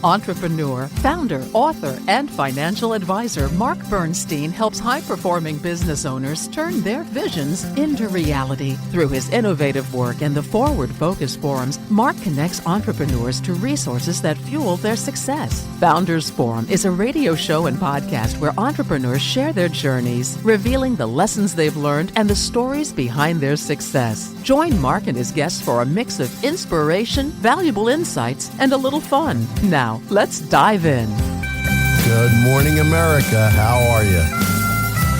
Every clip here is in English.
Entrepreneur, founder, author, and financial advisor Mark Bernstein helps high-performing business owners turn their visions into reality. Through his innovative work and the Forward Focus Forums, Mark connects entrepreneurs to resources that fuel their success. Founders Forum is a radio show and podcast where entrepreneurs share their journeys, revealing the lessons they've learned and the stories behind their success. Join Mark and his guests for a mix of inspiration, valuable insights, and a little fun. Now, let's dive in. Good morning, America. How are you?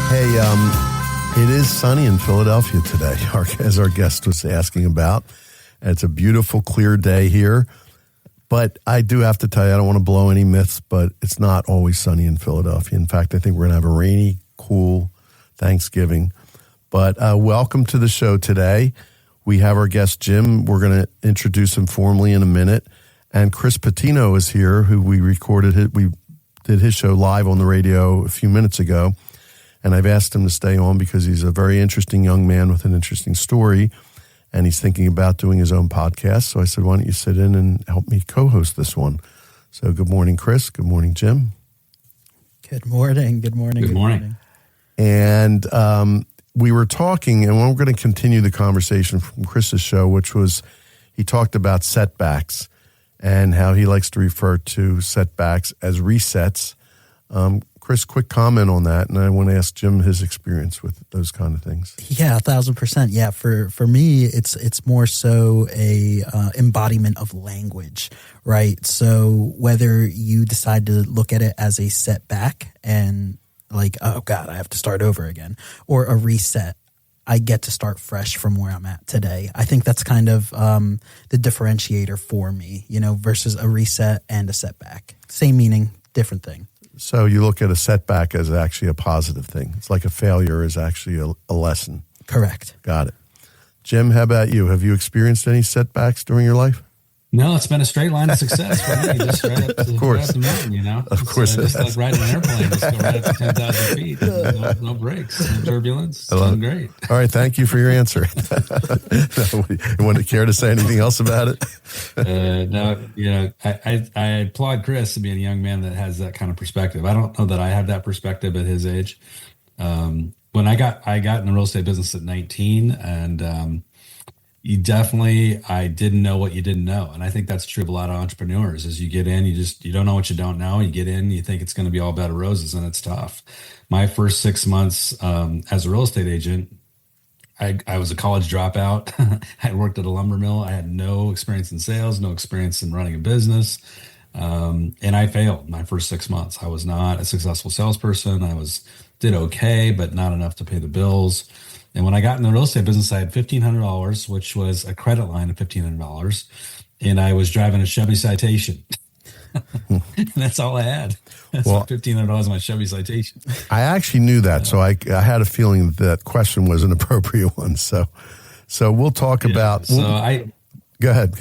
Hey, it is sunny in Philadelphia today, as our guest was asking about. It's a beautiful, clear day here. But I do have to tell you, I don't want to blow any myths, but it's not always sunny in Philadelphia. In fact, I think we're going to have a rainy, cool Thanksgiving. But welcome to the show today. We have our guest, Jim. We're going to introduce him formally in a minute. And Chris Patino is here, who we did his show live on the radio a few minutes ago. And I've asked him to stay on because he's a very interesting young man with an interesting story. And he's thinking about doing his own podcast. So I said, why don't you sit in and help me co-host this one? So good morning, Chris. Good morning, Jim. Good morning. Good morning. Good morning. And we were talking, and we're going to continue the conversation from Chris's show, which was he talked about setbacks and how he likes to refer to setbacks as resets. Chris, quick comment on that, and I want to ask Jim his experience with those kind of things. Yeah, 1,000%. Yeah, for me, it's more so a embodiment of language, right? So whether you decide to look at it as a setback and like, oh God, I have to start over again, or a reset, I get to start fresh from where I'm at today. I think that's kind of the differentiator for me, versus a reset and a setback. Same meaning, different thing. So you look at a setback as actually a positive thing. It's like a failure is actually a lesson. Correct. Got it. Jim, how about you? Have you experienced any setbacks during your life? No, it's been a straight line of success for me. Just right up the mountain, Of course. Just like riding an airplane, just go right up to 10,000 feet. No brekes, no turbulence. It's been great. All right, thank you for your answer. You want to care to say anything else about it? No, I applaud Chris to being a young man that has that kind of perspective. I don't know that I have that perspective at his age. When I got in the real estate business at 19, and I didn't know what you didn't know. And I think that's true of a lot of entrepreneurs. As you get in, you don't know what you don't know. You get in, you think it's going to be all bed of roses, and it's tough. My first 6 months as a real estate agent, I was a college dropout. I had worked at a lumber mill. I had no experience in sales, no experience in running a business. And I failed my first 6 months. I was not a successful salesperson. Did okay, but not enough to pay the bills. And when I got in the real estate business, I had $1,500, which was a credit line of $1,500. And I was driving a Chevy Citation. And that's all I had. That's $1,500 in my Chevy Citation. I actually knew that. So I had a feeling that question was an appropriate one. So we'll talk about. So Go ahead.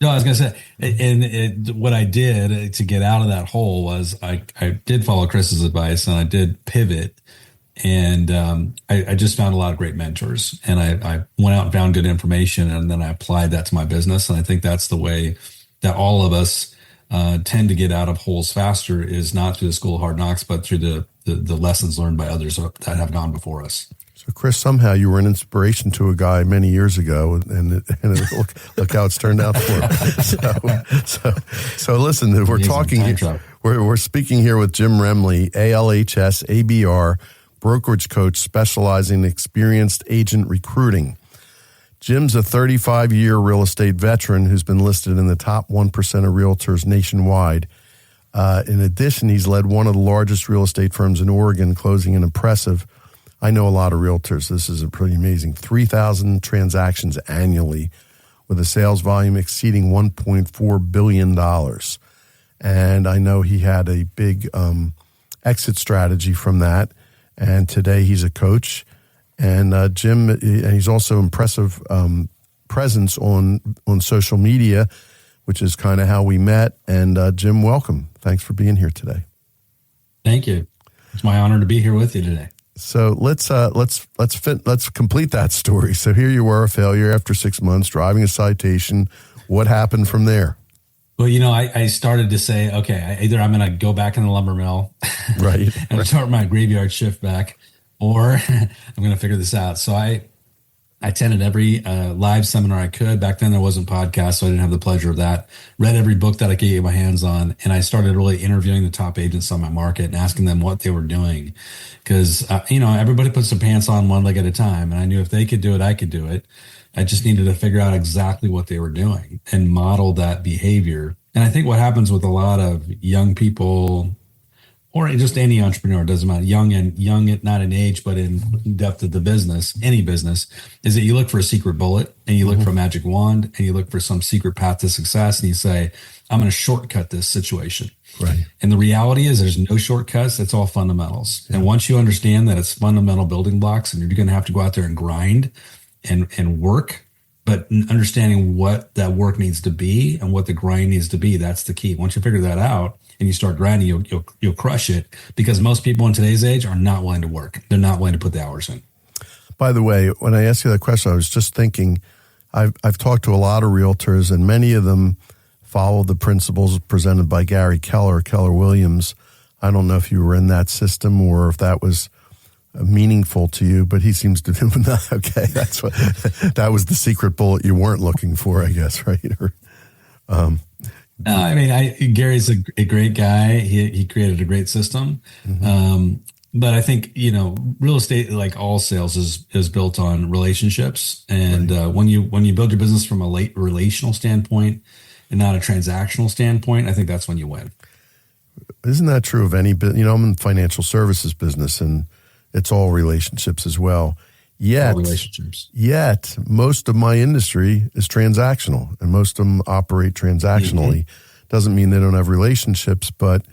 No, I was going to say, and what I did to get out of that hole was I did follow Chris's advice, and I did pivot. And I just found a lot of great mentors, and I went out and found good information, and then I applied that to my business. And I think that's the way that all of us tend to get out of holes faster, is not through the school of hard knocks, but through the lessons learned by others that have gone before us. So, Chris, somehow you were an inspiration to a guy many years ago, and look how it's turned out for him. So listen, we're talking. We're speaking here with Jim Remley, ALHS, ABR, brokerage coach specializing in experienced agent recruiting. Jim's a 35-year real estate veteran who's been listed in the top 1% of realtors nationwide. In addition, he's led one of the largest real estate firms in Oregon, closing an impressive, I know a lot of realtors, this is a pretty amazing, 3,000 transactions annually with a sales volume exceeding $1.4 billion. And I know he had a big exit strategy from that. And today he's a coach, and Jim, and he's also impressive presence on social media, which is kind of how we met. And Jim, welcome. Thanks for being here today. Thank you. It's my honor to be here with you today. So let's complete that story. So here you were, a failure after 6 months, driving a citation. What happened from there? Well, I started to say, okay, either I'm going to go back in the lumber mill, Right, and start my graveyard shift back, or I'm going to figure this out. So I attended every live seminar I could. Back then there wasn't podcasts, so I didn't have the pleasure of that. Read every book that I could get my hands on, and I started really interviewing the top agents on my market and asking them what they were doing. Because, everybody puts their pants on one leg at a time, and I knew if they could do it, I could do it. I just needed to figure out exactly what they were doing and model that behavior. And I think what happens with a lot of young people, or just any entrepreneur, doesn't matter, young, not in age, but in depth of the business, any business, is that you look for a secret bullet and you look for a magic wand and you look for some secret path to success and you say, I'm going to shortcut this situation. right. And the reality is there's no shortcuts. It's all fundamentals. Yeah. And once you understand that it's fundamental building blocks and you're going to have to go out there and grind and work, but understanding what that work needs to be and what the grind needs to be, that's the key. Once you figure that out and you start grinding, you'll crush it, because most people in today's age are not willing to work. They're not willing to put the hours in. By the way, when I asked you that question, I was just thinking, I've talked to a lot of realtors, and many of them follow the principles presented by Gary Keller Williams. I don't know if you were in that system or if that was meaningful to you, but he seems to do that. Okay, that was the secret bullet you weren't looking for, I guess, right? Gary's a great guy. He created a great system. But I think, real estate, like all sales, is built on relationships. And right. When you build your business from a relational standpoint and not a transactional standpoint, I think that's when you win. Isn't that true of any business? I'm in the financial services business, and it's all relationships as well. Yet most of my industry is transactional, and most of them operate transactionally. Doesn't mean they don't have relationships, but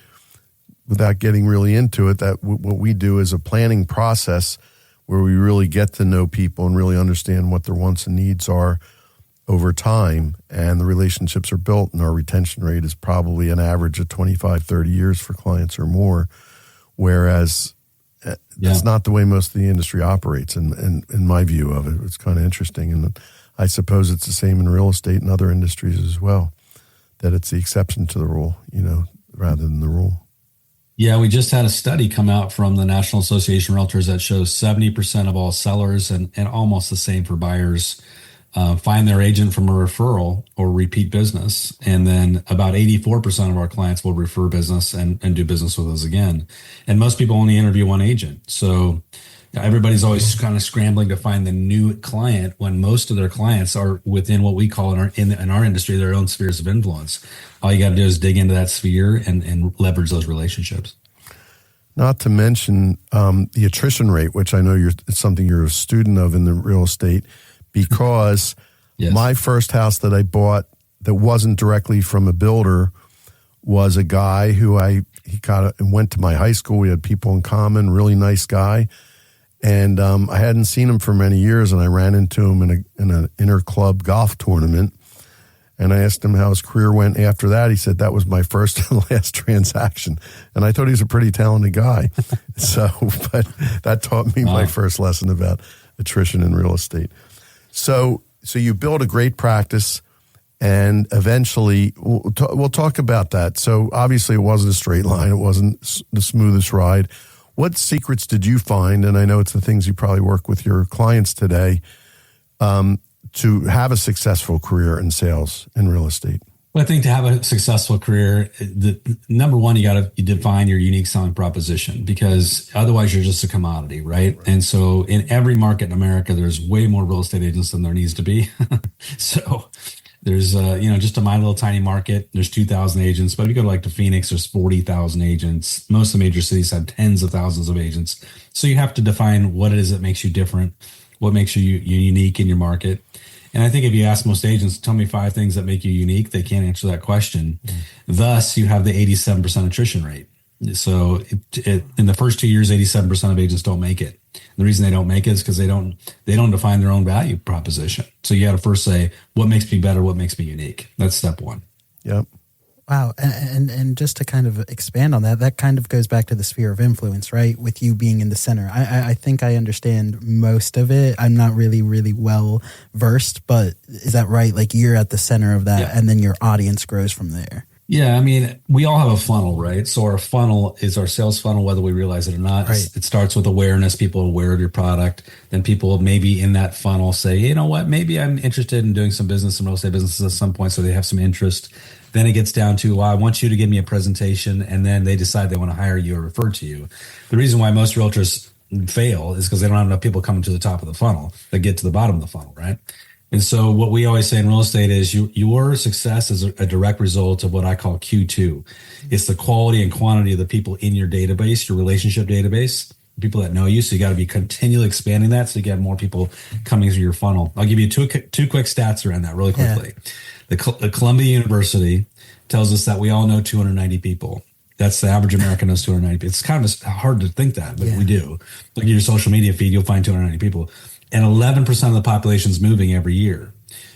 without getting really into it, that what we do is a planning process where we really get to know people and really understand what their wants and needs are over time, and the relationships are built, and our retention rate is probably an average of 25, 30 years for clients or more, whereas that's not the way most of the industry operates, in my view of it. It's kind of interesting, and I suppose it's the same in real estate and other industries as well, that it's the exception to the rule, rather than the rule. Yeah, we just had a study come out from the National Association of Realtors that shows 70% of all sellers and almost the same for buyers find their agent from a referral or repeat business. And then about 84% of our clients will refer business and do business with us again. And most people only interview one agent. So everybody's always kind of scrambling to find the new client when most of their clients are within what we call in our industry, their own spheres of influence. All you got to do is dig into that sphere and leverage those relationships. Not to mention the attrition rate, which I know it's something you're a student of in the real estate, because yes. My first house that I bought that wasn't directly from a builder was a guy who he went to my high school. We had people in common, really nice guy. And I hadn't seen him for many years, and I ran into him in an inter-club golf tournament. And I asked him how his career went after that. He said that was my first and last transaction. And I thought he was a pretty talented guy. But that taught me my first lesson about attrition in real estate. So you build a great practice, and eventually we'll talk about that. So obviously it wasn't a straight line. It wasn't the smoothest ride. What secrets did you find? And I know it's the things you probably work with your clients today, to have a successful career in sales in real estate. Well, I think to have a successful career, the number one, you define your unique selling proposition, because otherwise you're just a commodity, right? And so in every market in America, there's way more real estate agents than there needs to be. So there's, just in my little tiny market, there's 2,000 agents, but if you go to Phoenix, there's 40,000 agents. Most of the major cities have tens of thousands of agents. So you have to define what it is that makes you different, what makes you unique in your market. And I think if you ask most agents, tell me 5 things that make you unique, they can't answer that question. Thus, you have the 87% attrition rate. So in the first 2 years, 87% of agents don't make it. The reason they don't make it is because they don't define their own value proposition. So you got to first say, what makes me better? What makes me unique? That's step one. Yep. Wow. And just to kind of expand on that, that kind of goes back to the sphere of influence, right? With you being in the center. I think I understand most of it. I'm not really well versed, but is that right? Like you're at the center of that, and then your audience grows from there. Yeah, I mean, we all have a funnel, right? So our funnel is our sales funnel, whether we realize it or not. Right. It starts with awareness, people aware of your product. Then people maybe in that funnel say, you know what, maybe I'm interested in doing some business, some real estate businesses at some point, so they have some interest. Then it gets down to, well, I want you to give me a presentation, and then they decide they want to hire you or refer to you. The reason why most realtors fail is because they don't have enough people coming to the top of the funnel that get to the bottom of the funnel, right? And so what we always say in real estate is your success is a direct result of what I call Q2. It's the quality and quantity of the people in your database, your relationship database, people that know you. So you got to be continually expanding that so you get more people coming through your funnel. I'll give you two quick stats around that really quickly. Yeah. The Columbia University tells us that we all know 290 people. That's the average American knows 290 people. It's kind of hard to think that, but we do. Look at your social media feed, you'll find 290 people. And 11% of the population is moving every year.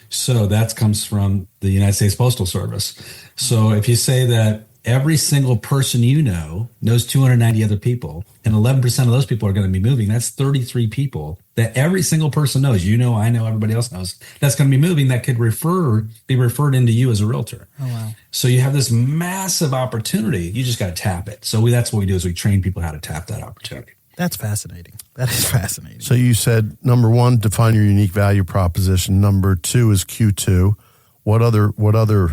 So that comes from the United States Postal Service. So if you say that every single person you know knows 290 other people, and 11% of those people are going to be moving, that's 33 people that every single person knows. You know, I know, everybody else knows. That's going to be moving that could be referred into you as a realtor. Oh, wow. So you have this massive opportunity. You just got to tap it. So that's what we do is we train people how to tap that opportunity. That's fascinating. That is fascinating. So you said, number one, define your unique value proposition. Number two is Q2. What other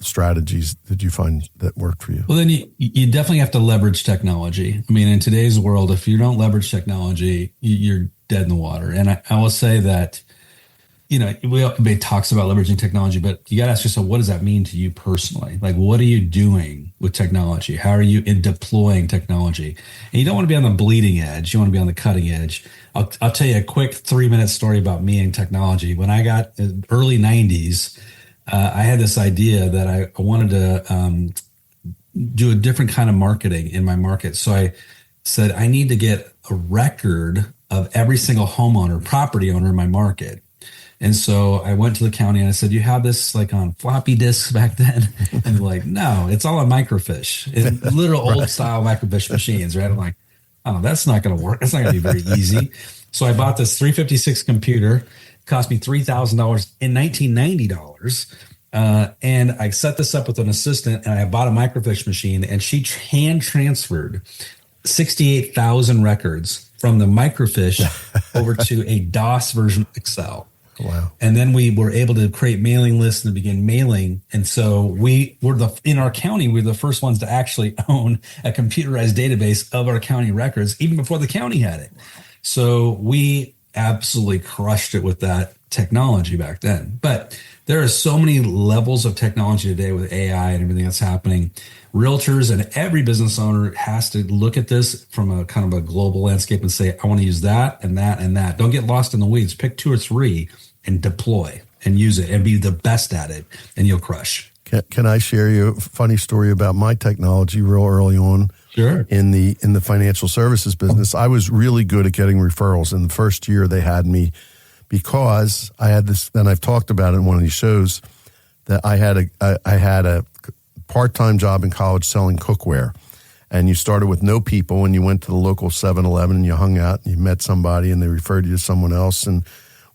strategies did you find that worked for you? Well, then you definitely have to leverage technology. I mean, in today's world, if you don't leverage technology, you're dead in the water. And I will say that, you know, everybody talks about leveraging technology, but you got to ask yourself, what does that mean to you personally? Like, what are you doing with technology? How are you in deploying technology? And you don't want to be on the bleeding edge. You want to be on the cutting edge. I'll tell you a quick 3-minute story about me and technology. When I got in early 90s, I had this idea that I wanted to do a different kind of marketing in my market. So I said, I need to get a record of every single homeowner, property owner in my market. And so I went to the county and I said, you have this like on floppy disks back then? And they're like, no, it's all on microfiche, literal old style microfiche machines, right? I'm like, oh, that's not going to work. That's not going to be very easy. So I bought this 356 computer. It cost me $3,000 in $1990. And I set this up with an assistant and I bought a microfiche machine and she hand transferred 68,000 records from the microfiche over to a DOS version of Excel. Wow. And then we were able to create mailing lists and begin mailing. And so in our county, we're the first ones to actually own a computerized database of our county records, even before the county had it. So we absolutely crushed it with that technology back then. But there are so many levels of technology today with AI and everything that's happening. Realtors and every business owner has to look at this from a kind of a global landscape and say, I want to use that and that and that. Don't get lost in the weeds. Pick 2 or 3 and deploy and use it and be the best at it, and you'll crush. Can I share you a funny story about my technology real early on? Sure. In the financial services business, I was really good at getting referrals. In the first year, they had me because I had this. And I've talked about it in one of these shows that I had a part-time job in college selling cookware, and you started with no people, and you went to the local 7-Eleven and you hung out and you met somebody, and they referred you to someone else, and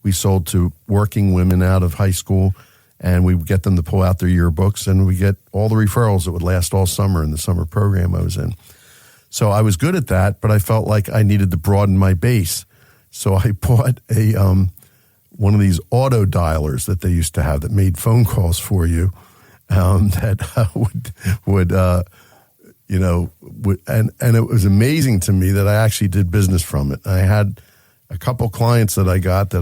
we sold to working women out of high school. And we would get them to pull out their yearbooks, and we get all the referrals that would last all summer in the summer program I was in. So I was good at that, but I felt like I needed to broaden my base. So I bought one of these auto dialers that they used to have that made phone calls for you, that and it was amazing to me that I actually did business from it. I had a couple clients that I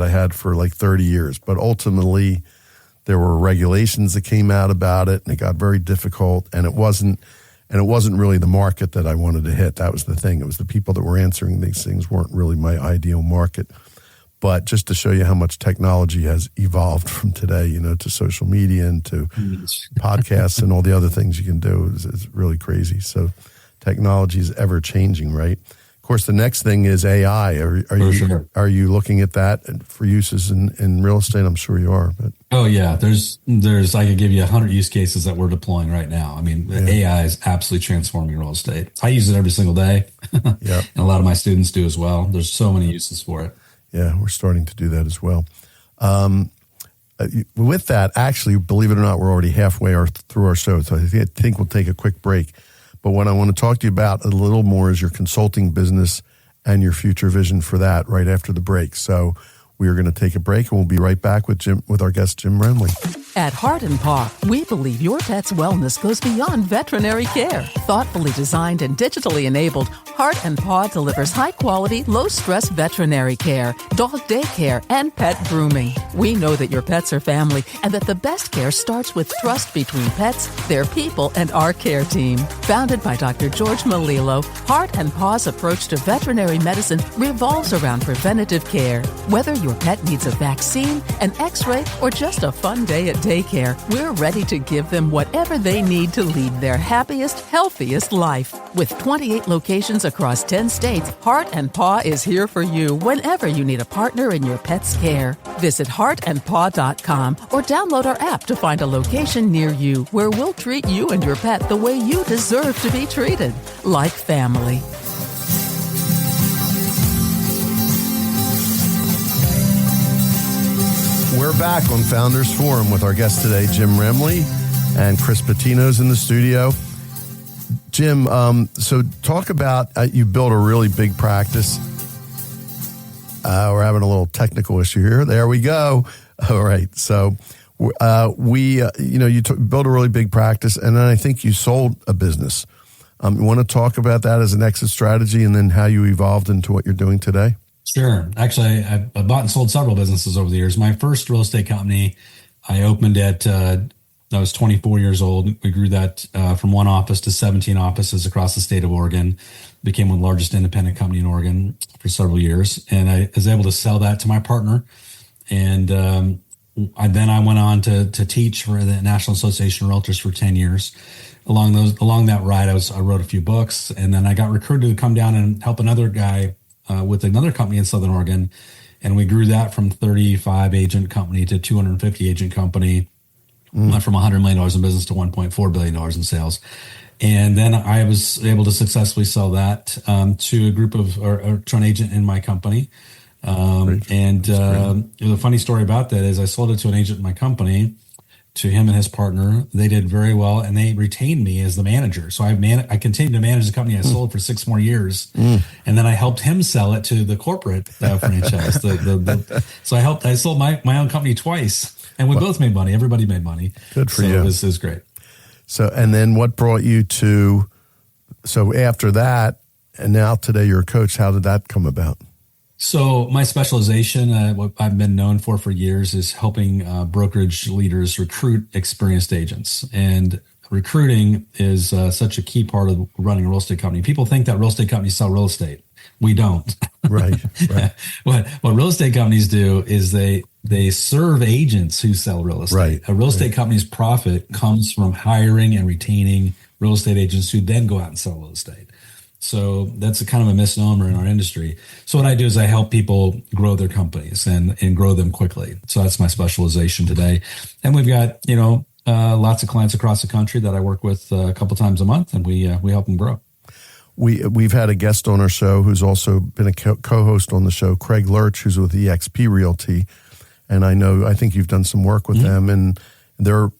had for like 30 years, but ultimately there were regulations that came out about it, and it got very difficult. And it wasn't really the market that I wanted to hit. That was the thing. It was the people that were answering these things weren't really my ideal market. But just to show you how much technology has evolved from today, to social media and to podcasts and all the other things you can do is really crazy. So technology is ever changing, right? course, the next thing is AI. Are you looking at that for uses in real estate? I'm sure you are. But oh yeah, there's I could give you 100 use cases that we're deploying right now. I mean, AI is absolutely transforming real estate. I use it every single day, and a lot of my students do as well. There's so many uses for it. Yeah, we're starting to do that as well. With that, actually, believe it or not, we're already halfway through our show, so I think we'll take a quick break. But what I want to talk to you about a little more is your consulting business and your future vision for that right after the break. So we are going to take a break, and we'll be right back with our guest, Jim Remley. At Heart and Paw, we believe your pet's wellness goes beyond veterinary care. Thoughtfully designed and digitally enabled, Heart and Paw delivers high-quality, low-stress veterinary care, dog daycare, and pet grooming. We know that your pets are family and that the best care starts with trust between pets, their people, and our care team. Founded by Dr. George Melillo, Heart and Paw's approach to veterinary medicine revolves around preventative care. Whether your pet needs a vaccine, an x-ray, or just a fun day at daycare, we're ready to give them whatever they need to lead their happiest, healthiest life. With 28 locations across 10 states, Heart and Paw is here for you whenever you need a partner in your pet's care. Visit heartandpaw.com or download our app to find a location near you where we'll treat you and your pet the way you deserve to be treated, like family. We're back on Founders Forum with our guest today, Jim Remley, and Chris Patino's in the studio. Jim, so talk about, you built a really big practice. We're having a little technical issue here. There we go. All right. So built a really big practice, and then I think you sold a business. You want to talk about that as an exit strategy and then how you evolved into what you're doing today? Sure. Actually, I bought and sold several businesses over the years. My first real estate company, I opened at, I was 24 years old. We grew that from one office to 17 offices across the state of Oregon. Became one of the largest independent company in Oregon for several years. And I was able to sell that to my partner. And then I went on to teach for the National Association of Realtors for 10 years. Along that ride, I wrote a few books. And then I got recruited to come down and help another guy with another company in Southern Oregon. And we grew that from 35 agent company to 250 agent company. Went from $100 million in business to $1.4 billion in sales. And then I was able to successfully sell that to a group of, or to an agent in my company. The funny story about that is I sold it to an agent in my company, to him and his partner. They did very well, and they retained me as the manager. So I continued to manage the company I sold for 6 more years. And then I helped him sell it to the corporate franchise. So I sold my own company twice. And we both made money. Everybody made money. Good for you. It was great. So, and then what brought you to, so after that, and now today you're a coach, how did that come about? So my specialization, what I've been known for years, is helping brokerage leaders recruit experienced agents. And recruiting is such a key part of running a real estate company. People think that real estate companies sell real estate. We don't. Right. What real estate companies do is they serve agents who sell real estate. Right. A real estate company's profit comes from hiring and retaining real estate agents who then go out and sell real estate. So that's a kind of a misnomer in our industry. So what I do is I help people grow their companies and grow them quickly. So that's my specialization today. And we've got, lots of clients across the country that I work with a couple times a month, and we help them grow. We've had a guest on our show who's also been a co-host on the show, Craig Lurch, who's with eXp Realty. And I think you've done some work with them, and they're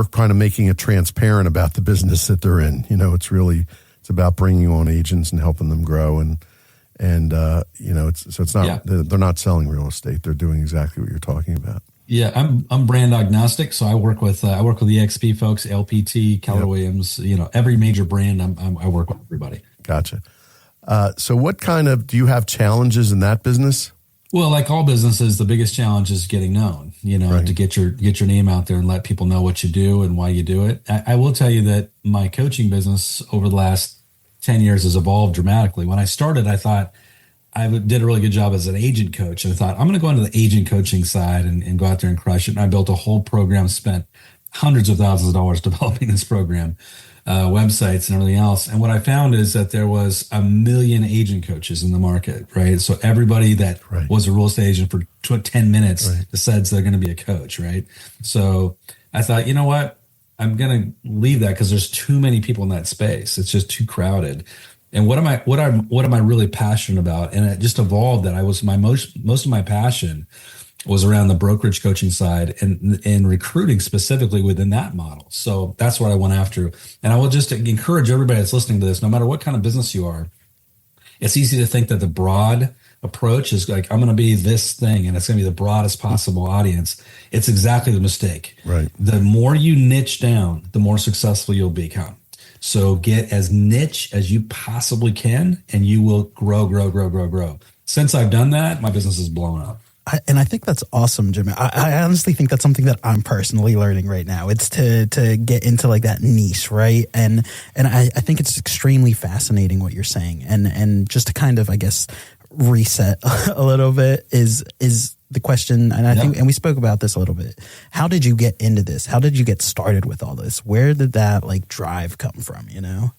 kind of making it transparent about the business that they're in. It's about bringing on agents and helping them grow, and it's not they're not selling real estate; they're doing exactly what you're talking about. Yeah, I'm brand agnostic, so I work with the EXP folks, LPT, Keller Williams, every major brand. I work with everybody. Gotcha. So, what do you have challenges in that business? Well, like all businesses, the biggest challenge is getting known. To get your name out there and let people know what you do and why you do it. I will tell you that my coaching business over the last 10 years has evolved dramatically. When I started, I thought I did a really good job as an agent coach. And I thought, I'm going to go into the agent coaching side and go out there and crush it. And I built a whole program, spent hundreds of thousands of dollars developing this program, websites and everything else. And what I found is that there was 1 million agent coaches in the market, right? So everybody that was a real estate agent for 10 minutes decides they're going to be a coach, right? So I thought, you know what? I'm going to leave that because there's too many people in that space. It's just too crowded. And what am I really passionate about? And it just evolved that I was most of my passion was around the brokerage coaching side and recruiting specifically within that model. So that's what I went after. And I will just encourage everybody that's listening to this, no matter what kind of business you are, it's easy to think that the broad approach is like, I'm going to be this thing and it's going to be the broadest possible audience. It's exactly the mistake. Right. The more you niche down, the more successful you'll become. So get as niche as you possibly can and you will grow. Since I've done that, my business is blowing up. I think that's awesome, Jim. I honestly think that's something that I'm personally learning right now. It's to get into like that niche, right? And I think it's extremely fascinating what you're saying. And just to kind of, I guess, reset a little bit is the question. And I think, and we spoke about this a little bit. How did you get into this? How did you get started with all this? Where did that like drive come from? You know.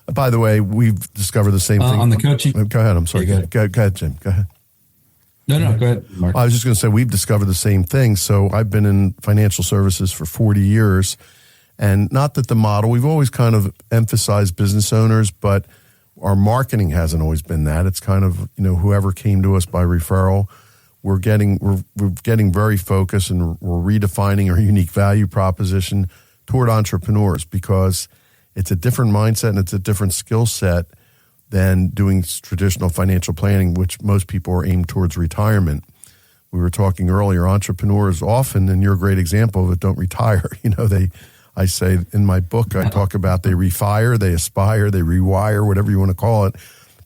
By the way, we've discovered the same thing on the coaching. Go ahead. I'm sorry. Yeah, go ahead, Jim. Go ahead. No, go ahead, Mark. I was just going to say we've discovered the same thing. So I've been in financial services for 40 years, and not that the model, we've always kind of emphasized business owners, but our marketing hasn't always been that. It's kind of, whoever came to us by referral, we're getting very focused, and we're redefining our unique value proposition toward entrepreneurs because it's a different mindset and it's a different skill set than doing traditional financial planning, which most people are aimed towards retirement. We were talking earlier, entrepreneurs often, and you're a great example of it, don't retire. I say in my book, I talk about they refire, they aspire, they rewire, whatever you want to call it,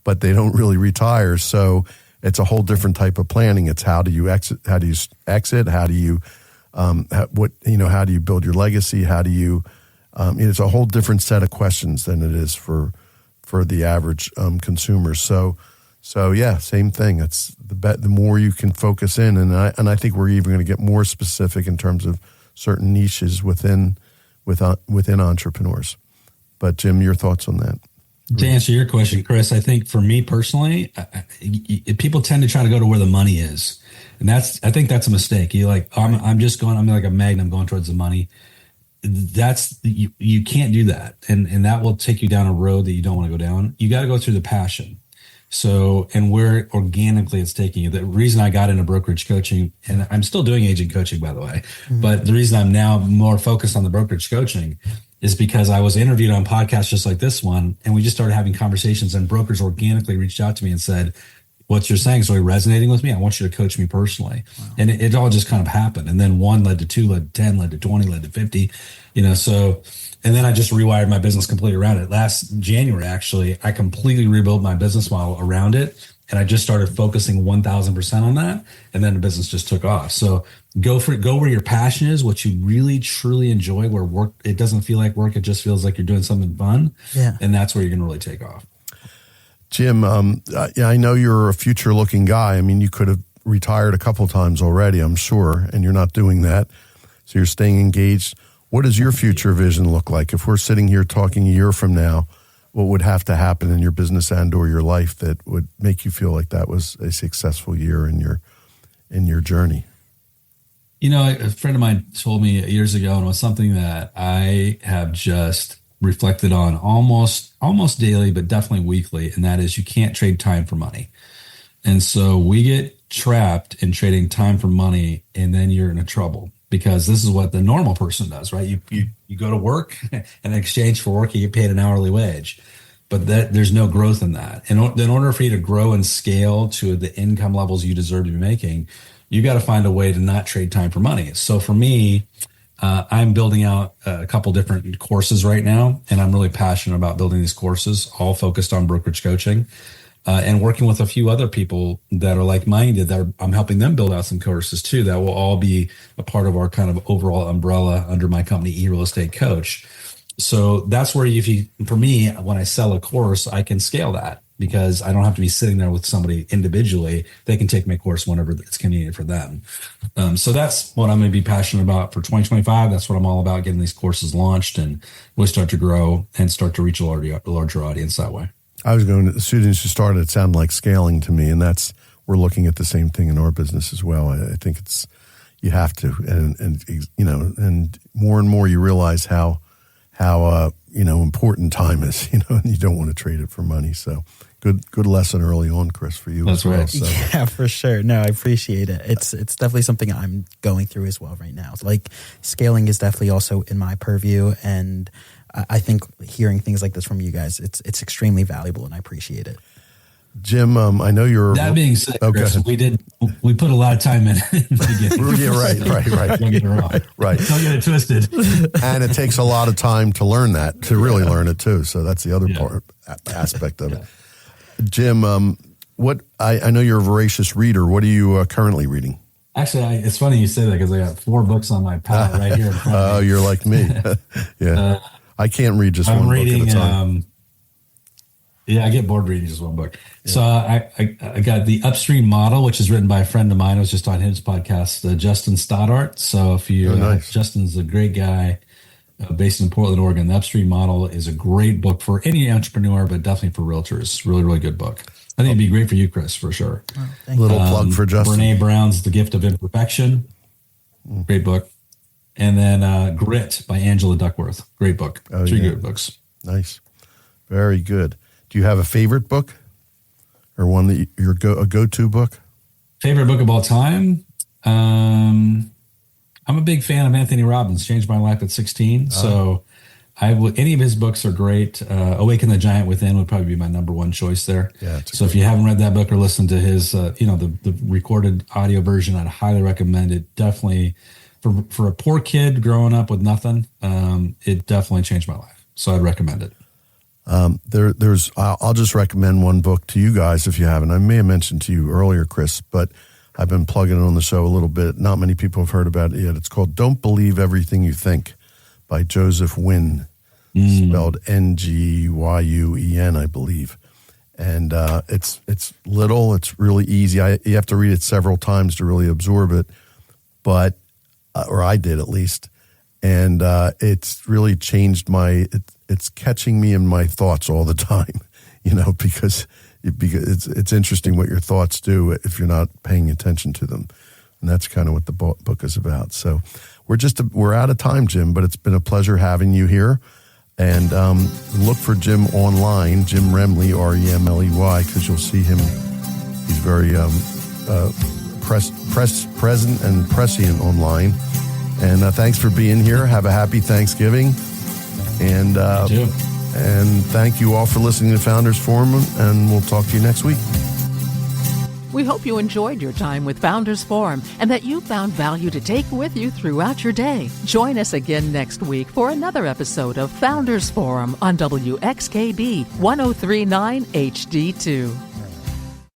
but they don't really retire. So it's a whole different type of planning. It's how do you exit? How do you how do you build your legacy? How do you, it's a whole different set of questions than it is for the average consumer. So yeah, same thing. It's the more you can focus in, and I think we're even going to get more specific in terms of certain niches within entrepreneurs. But Jim, your thoughts on that? To answer your question, Chris, I think for me personally, people tend to try to go to where the money is, and I think that's a mistake. I'm like a magnet going towards the money. You can't do that, and that will take you down a road that you don't want to go down. You got to go through the passion. So, and where organically it's taking you. The reason I got into brokerage coaching, and I'm still doing agent coaching, by the way, but the reason I'm now more focused on the brokerage coaching is because I was interviewed on podcasts just like this one, and we just started having conversations, and brokers organically reached out to me and said, what you're saying is really resonating with me. I want you to coach me personally. Wow. And it all just kind of happened. And then 1 led to 2, led to 10, led to 20, led to 50, and then I just rewired my business completely around it. Last January, actually, I completely rebuilt my business model around it. And I just started focusing 1,000% on that. And then the business just took off. So go where your passion is, what you really, truly enjoy, where work, it doesn't feel like work. It just feels like you're doing something fun. Yeah. And that's where you're going to really take off. Jim, I know you're a future-looking guy. I mean, you could have retired a couple of times already, I'm sure, and you're not doing that. So you're staying engaged. What does your future vision look like? If we're sitting here talking a year from now, what would have to happen in your business and or your life that would make you feel like that was a successful year in your journey? A friend of mine told me years ago, and it was something that I have just reflected on almost daily, but definitely weekly, and that is you can't trade time for money. And so we get trapped in trading time for money, and then you're in trouble because this is what the normal person does, right? You go to work, and in exchange for work, you get paid an hourly wage, but there's no growth in that. And in order for you to grow and scale to the income levels you deserve to be making, you got to find a way to not trade time for money. So for me, I'm building out a couple different courses right now, and I'm really passionate about building these courses, all focused on brokerage coaching, and working with a few other people that are like-minded. I'm helping them build out some courses too that will all be a part of our kind of overall umbrella under my company, eReal Estate Coach. So that's where for me, when I sell a course, I can scale that. because I don't have to be sitting there with somebody individually. They can take my course whenever it's convenient for them. So that's what I'm going to be passionate about for 2025. That's what I'm all about, getting these courses launched and really start to grow and start to reach a larger audience that way. I was going to, as soon as you started, it sounded like scaling to me, and we're looking at the same thing in our business as well. I think you have to, and more and more you realize how important time is, and you don't want to trade it for money. So good lesson early on, Chris, for you. That's as well. right. So. Yeah, for sure. No, I appreciate it. It's definitely something I'm going through as well right now. Like, scaling is definitely also in my purview, and I think hearing things like this from you guys, it's extremely valuable, and I appreciate it. Jim, I know you're. That being said, Chris, we put a lot of time in the beginning. Yeah, right. Don't get it wrong. Right. Don't get it twisted. And it takes a lot of time to learn that, to really learn it too. So that's the other aspect of it. Jim, I know you're a voracious reader. What are you currently reading? Actually, it's funny you say that, because I got 4 books on my pallet right here in front of me. Oh, you're like me. Yeah. I can't read just one book at a time. I get bored reading just one book. Yeah. So I got The Upstream Model, which is written by a friend of mine. I was just on his podcast, Justin Stoddart. So if you, nice. Justin's a great guy based in Portland, Oregon. The Upstream Model is a great book for any entrepreneur, but definitely for realtors. Really, really good book. I think it'd be great for you, Chris, for sure. Oh, Little plug for Justin. Brene Brown's The Gift of Imperfection. Great book. And then Grit by Angela Duckworth. Great book. Oh, 3 good books. Nice. Very good. Do you have a favorite book, or one that a go-to book? Favorite book of all time? I'm a big fan of Anthony Robbins. Changed my life at 16. So any of his books are great. Awaken the Giant Within would probably be my number one choice there. Yeah. So if you haven't read that book or listened to his, the recorded audio version, I'd highly recommend it. Definitely for a poor kid growing up with nothing, it definitely changed my life. So I'd recommend it. I'll just recommend one book to you guys if you haven't. I may have mentioned to you earlier, Chris, but I've been plugging it on the show a little bit. Not many people have heard about it yet. It's called Don't Believe Everything You Think by Joseph Nguyen, spelled Nguyen, I believe. And it's little, it's really easy. You have to read it several times to really absorb it, but or I did at least. And it's really changed it's catching me in my thoughts all the time, because it's interesting what your thoughts do if you're not paying attention to them. And that's kind of what the book is about. So we're out of time, Jim, but it's been a pleasure having you here. And look for Jim online, Jim Remley, Remley, because you'll see him. He's very present and prescient online. And thanks for being here. Have a happy Thanksgiving. And thank you all for listening to Founders Forum, and we'll talk to you next week. We hope you enjoyed your time with Founders Forum and that you found value to take with you throughout your day. Join us again next week for another episode of Founders Forum on WXKB 1039 HD2.